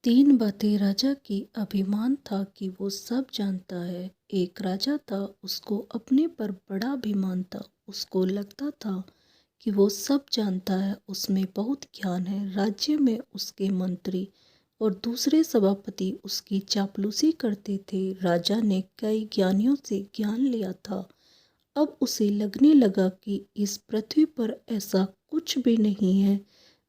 तीन बातें राजा की अभिमान था कि वो सब जानता है। एक राजा था, उसको अपने पर बड़ा अभिमान था। उसको लगता था कि वो सब जानता है, उसमें बहुत ज्ञान है। राज्य में उसके मंत्री और दूसरे सभापति उसकी चापलूसी करते थे। राजा ने कई ज्ञानियों से ज्ञान लिया था। अब उसे लगने लगा कि इस पृथ्वी पर ऐसा कुछ भी नहीं है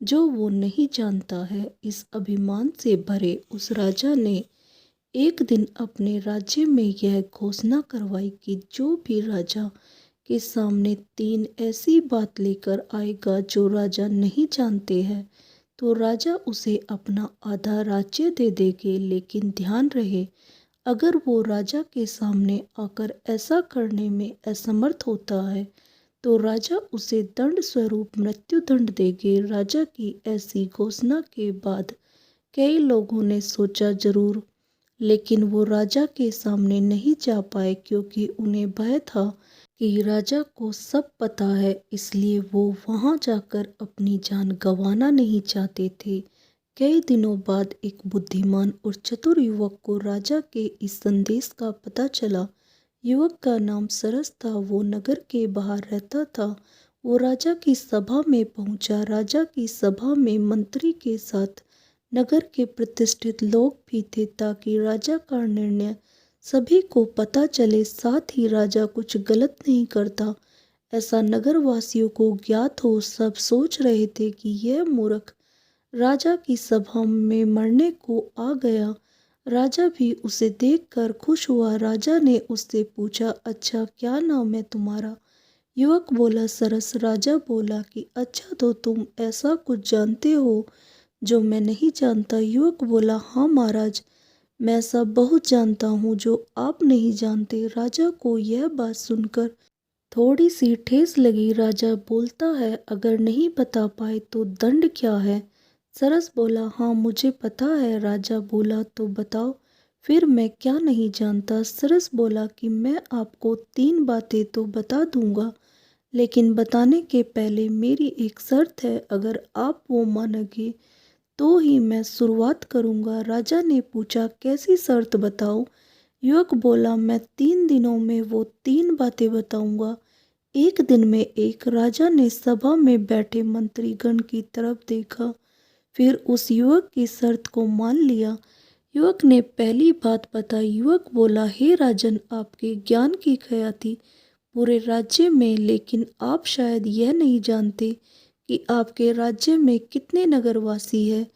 जो वो नहीं जानता है। इस अभिमान से भरे उस राजा ने एक दिन अपने राज्य में यह घोषणा करवाई कि जो भी राजा के सामने तीन ऐसी बात लेकर आएगा जो राजा नहीं जानते हैं, तो राजा उसे अपना आधा राज्य दे देंगे। लेकिन ध्यान रहे, अगर वो राजा के सामने आकर ऐसा करने में असमर्थ होता है तो राजा उसे दंड स्वरूप मृत्यु दंड देंगे। राजा की ऐसी घोषणा के बाद कई लोगों ने सोचा जरूर, लेकिन वो राजा के सामने नहीं जा पाए क्योंकि उन्हें भय था कि राजा को सब पता है, इसलिए वो वहां जाकर अपनी जान गंवाना नहीं चाहते थे। कई दिनों बाद एक बुद्धिमान और चतुर युवक को राजा के इस संदेश का पता चला। युवक का नाम सरस था। वो नगर के बाहर रहता था। वो राजा की सभा में पहुंचा। राजा की सभा में मंत्री के साथ नगर के प्रतिष्ठित लोग भी थे ताकि राजा का निर्णय सभी को पता चले। साथ ही राजा कुछ गलत नहीं करता ऐसा नगरवासियों को ज्ञात हो। सब सोच रहे थे कि यह मूर्ख राजा की सभा में मरने को आ गया। राजा भी उसे देखकर खुश हुआ। राजा ने उससे पूछा, अच्छा क्या नाम है तुम्हारा? युवक बोला, सरस। राजा बोला कि अच्छा, तो तुम ऐसा कुछ जानते हो जो मैं नहीं जानता? युवक बोला, हाँ महाराज, मैं सब बहुत जानता हूँ जो आप नहीं जानते। राजा को यह बात सुनकर थोड़ी सी ठेस लगी। राजा बोलता है, अगर नहीं बता पाए तो दंड क्या है? सरस बोला, हाँ मुझे पता है। राजा बोला, तो बताओ फिर, मैं क्या नहीं जानता? सरस बोला कि मैं आपको तीन बातें तो बता दूंगा, लेकिन बताने के पहले मेरी एक शर्त है। अगर आप वो मानोगे तो ही मैं शुरुआत करूंगा। राजा ने पूछा, कैसी शर्त बताओ? युवक बोला, मैं 3 दिनों में वो तीन बातें बताऊंगा, एक दिन में एक। राजा ने सभा में बैठे मंत्रीगण की तरफ देखा, फिर उस युवक की शर्त को मान लिया। युवक ने पहली बात बताई। युवक बोला, हे राजन, आपके ज्ञान की ख्याति पूरे राज्य में, लेकिन आप शायद यह नहीं जानते कि आपके राज्य में कितने नगरवासी हैं,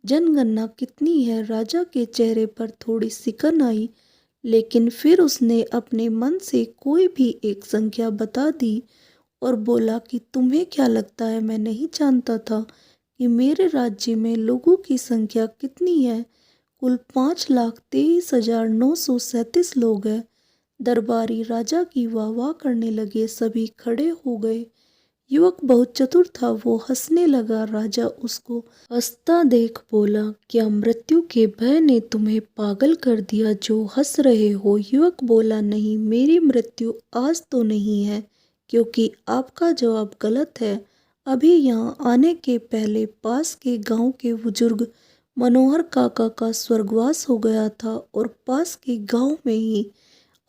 जनगणना कितनी है। राजा के चेहरे पर थोड़ी सिकन आई, लेकिन फिर उसने अपने मन से कोई भी एक संख्या बता दी और बोला कि तुम्हें क्या लगता है, मैं नहीं जानता था कि मेरे राज्य में लोगों की संख्या कितनी है? कुल 5,23,937 लोग हैं। दरबारी राजा की वाह करने लगे। सभी खड़े हो गए। युवक बहुत चतुर था, वो हंसने लगा। राजा उसको हंसता देख बोला, क्या मृत्यु के भय ने तुम्हें पागल कर दिया जो हंस रहे हो? युवक बोला, नहीं, मेरी मृत्यु आज तो नहीं है, क्योंकि आपका जवाब गलत है। अभी यहाँ आने के पहले पास के गांव के बुजुर्ग मनोहर काका का स्वर्गवास हो गया था और पास के गांव में ही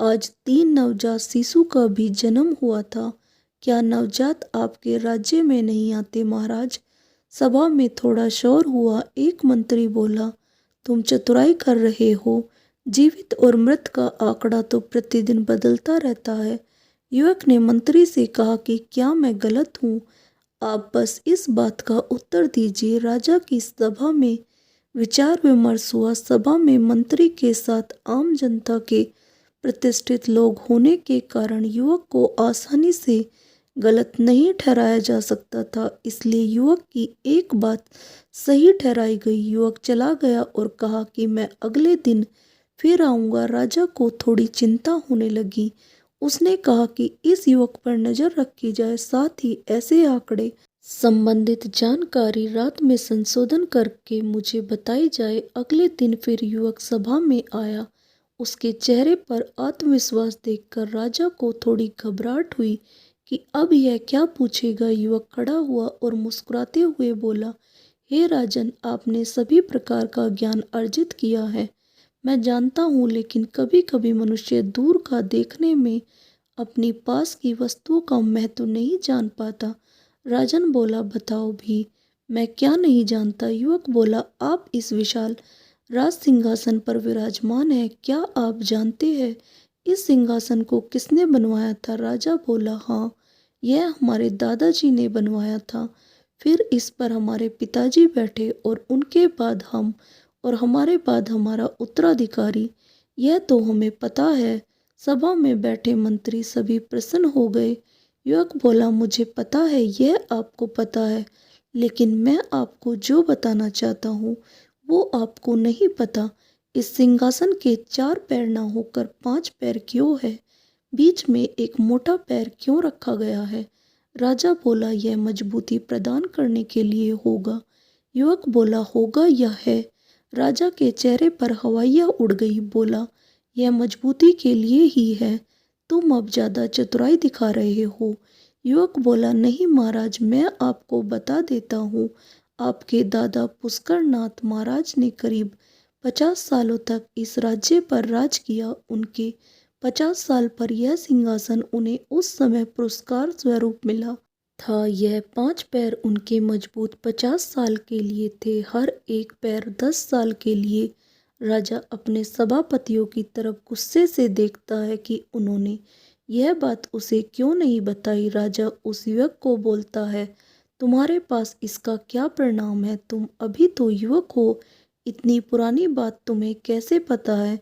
आज 3 नवजात शिशु का भी जन्म हुआ था। क्या नवजात आपके राज्य में नहीं आते महाराज? सभा में थोड़ा शोर हुआ। एक मंत्री बोला, तुम चतुराई कर रहे हो, जीवित और मृत का आंकड़ा तो प्रतिदिन बदलता रहता है। युवक ने मंत्री से कहा कि क्या मैं गलत हूँ? आप बस इस बात का उत्तर दीजिए। राजा की सभा में विचार विमर्श हुआ। सभा में मंत्री के साथ आम जनता के प्रतिष्ठित लोग होने के कारण युवक को आसानी से गलत नहीं ठहराया जा सकता था, इसलिए युवक की एक बात सही ठहराई गई। युवक चला गया और कहा कि मैं अगले दिन फिर आऊंगा। राजा को थोड़ी चिंता होने लगी। उसने कहा कि इस युवक पर नजर रखी जाए, साथ ही ऐसे आंकड़े संबंधित जानकारी रात में संशोधन करके मुझे बताई जाए। अगले दिन फिर युवक सभा में आया। उसके चेहरे पर आत्मविश्वास देखकर राजा को थोड़ी घबराहट हुई कि अब यह क्या पूछेगा। युवक खड़ा हुआ और मुस्कुराते हुए बोला, हे राजन, आपने सभी प्रकार का ज्ञान अर्जित किया है, मैं जानता हूँ, लेकिन कभी कभी मनुष्य दूर का देखने में अपनी पास की वस्तुओं का महत्व नहीं जान पाता। राजन बोला, बताओ भी, मैं क्या नहीं जानता। युवक बोला, आप इस विशाल राज सिंहासन पर विराजमान है, क्या आप जानते हैं इस सिंहासन को किसने बनवाया था? राजा बोला, हाँ, यह हमारे दादाजी ने बनवाया था। फिर इस पर हमारे पिताजी बैठे और उनके बाद हम और हमारे बाद हमारा उत्तराधिकारी। यह तो हमें पता है। सभा में बैठे मंत्री सभी प्रसन्न हो गए। युवक बोला, मुझे पता है, यह आपको पता है, लेकिन मैं आपको जो बताना चाहता हूँ वो आपको नहीं पता। इस सिंहासन के 4 पैर ना होकर 5 पैर क्यों है? बीच में एक मोटा पैर क्यों रखा गया है? राजा बोला, यह मजबूती प्रदान करने के लिए होगा। युवक बोला, होगा या है? राजा के चेहरे पर हवाइयाँ उड़ गई। बोला, यह मजबूती के लिए ही है। तुम अब ज्यादा चतुराई दिखा रहे हो। युवक बोला, नहीं महाराज, मैं आपको बता देता हूँ। आपके दादा पुष्कर नाथ महाराज ने करीब 50 सालों तक इस राज्य पर राज किया। उनके 50 साल पर यह सिंहासन उन्हें उस समय पुरस्कार स्वरूप मिला था। यह 5 पैर उनके मजबूत 50 साल के लिए थे, हर एक पैर 10 साल के लिए। राजा अपने सभापतियों की तरफ गुस्से से देखता है कि उन्होंने यह बात उसे क्यों नहीं बताई। राजा उस युवक को बोलता है, तुम्हारे पास इसका क्या परिणाम है? तुम अभी तो युवक हो, इतनी पुरानी बात तुम्हें कैसे पता है?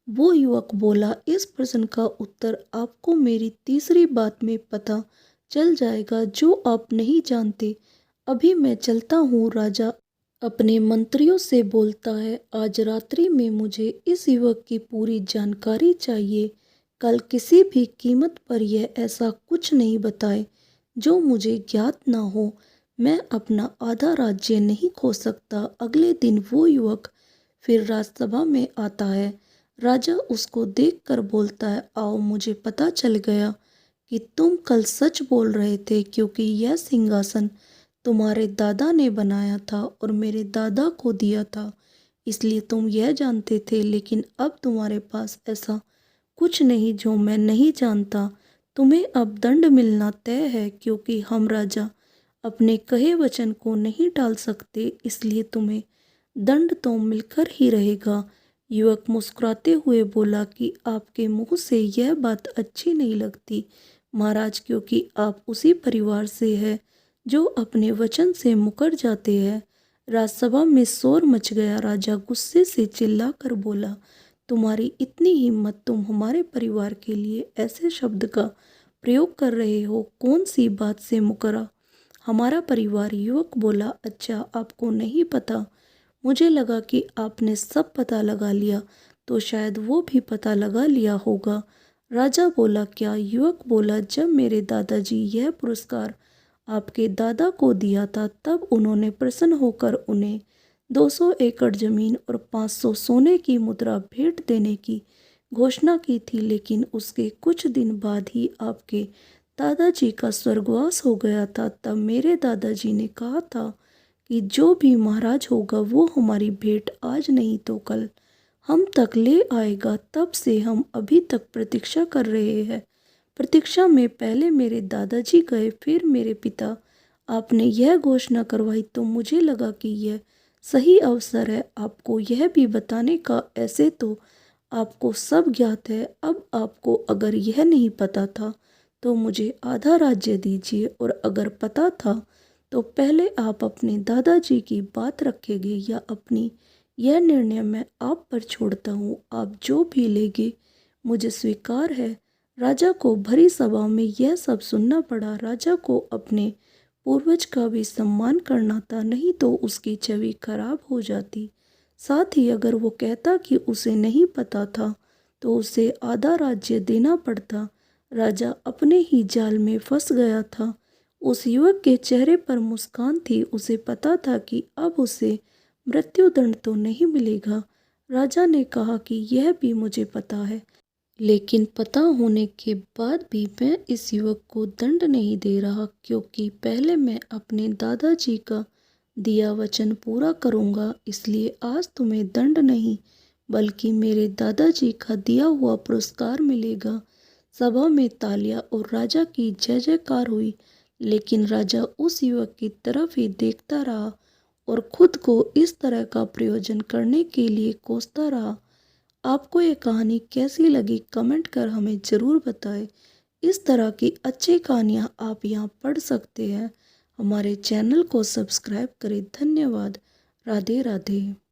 वो युवक बोला, इस प्रश्न का उत्तर आपको मेरी तीसरी बात में पता चल जाएगा जो आप नहीं जानते। अभी मैं चलता हूँ। राजा अपने मंत्रियों से बोलता है, आज रात्रि में मुझे इस युवक की पूरी जानकारी चाहिए। कल किसी भी कीमत पर यह ऐसा कुछ नहीं बताए जो मुझे ज्ञात ना हो। मैं अपना आधा राज्य नहीं खो सकता। अगले दिन वो युवक फिर राजसभा में आता है। राजा उसको देखकर बोलता है, आओ, मुझे पता चल गया कि तुम कल सच बोल रहे थे, क्योंकि यह सिंहासन तुम्हारे दादा ने बनाया था और मेरे दादा को दिया था, इसलिए तुम यह जानते थे। लेकिन अब तुम्हारे पास ऐसा कुछ नहीं जो मैं नहीं जानता। तुम्हें अब दंड मिलना तय है, क्योंकि हम राजा अपने कहे वचन को नहीं टाल सकते, इसलिए तुम्हें दंड तो मिलकर ही रहेगा। युवक मुस्कुराते हुए बोला कि आपके मुंह से यह बात अच्छी नहीं लगती महाराज, क्योंकि आप उसी परिवार से हैं जो अपने वचन से मुकर जाते हैं। राजसभा में शोर मच गया। राजा गुस्से से चिल्लाकर बोला, तुम्हारी इतनी हिम्मत, तुम हमारे परिवार के लिए ऐसे शब्द का प्रयोग कर रहे हो? कौन सी बात से मुकरा हमारा परिवार? युवक बोला, अच्छा, आपको नहीं पता? मुझे लगा कि आपने सब पता लगा लिया, तो शायद वो भी पता लगा लिया होगा। राजा बोला, क्या? युवक बोला, जब मेरे दादाजी यह पुरस्कार आपके दादा को दिया था, तब उन्होंने प्रसन्न होकर उन्हें 200 एकड़ जमीन और 500 सोने की मुद्रा भेंट देने की घोषणा की थी। लेकिन उसके कुछ दिन बाद ही आपके दादाजी का स्वर्गवास हो गया था। तब मेरे दादाजी ने कहा था कि जो भी महाराज होगा वो हमारी भेंट आज नहीं तो कल हम तक ले आएगा। तब से हम अभी तक प्रतीक्षा कर रहे हैं। प्रतीक्षा में पहले मेरे दादाजी गए, फिर मेरे पिता। आपने यह घोषणा करवाई तो मुझे लगा कि यह सही अवसर है आपको यह भी बताने का। ऐसे तो आपको सब ज्ञात है। अब आपको अगर यह नहीं पता था तो मुझे आधा राज्य दीजिए, और अगर पता था तो पहले आप अपने दादाजी की बात रखेंगे या अपनी? यह निर्णय मैं आप पर छोड़ता हूँ। आप जो भी लेंगे मुझे स्वीकार है। राजा को भरी सभा में यह सब सुनना पड़ा। राजा को अपने पूर्वज का भी सम्मान करना था, नहीं तो उसकी छवि खराब हो जाती। साथ ही अगर वो कहता कि उसे नहीं पता था तो उसे आधा राज्य देना पड़ता। राजा अपने ही जाल में फंस गया था। उस युवक के चेहरे पर मुस्कान थी। उसे पता था कि अब उसे मृत्युदंड तो नहीं मिलेगा। राजा ने कहा कि यह भी मुझे पता है, लेकिन पता होने के बाद भी मैं इस युवक को दंड नहीं दे रहा, क्योंकि पहले मैं अपने दादाजी का दिया वचन पूरा करूँगा, इसलिए आज तुम्हें दंड नहीं बल्कि मेरे दादाजी का दिया हुआ पुरस्कार मिलेगा। सभा में तालियां और राजा की जय जयकार हुई, लेकिन राजा उस युवक की तरफ ही देखता रहा और खुद को इस तरह का प्रयोजन करने के लिए कोसता रहा। आपको ये कहानी कैसी लगी कमेंट कर हमें ज़रूर बताएं। इस तरह की अच्छी कहानियाँ आप यहाँ पढ़ सकते हैं। हमारे चैनल को सब्सक्राइब करें। धन्यवाद। राधे राधे।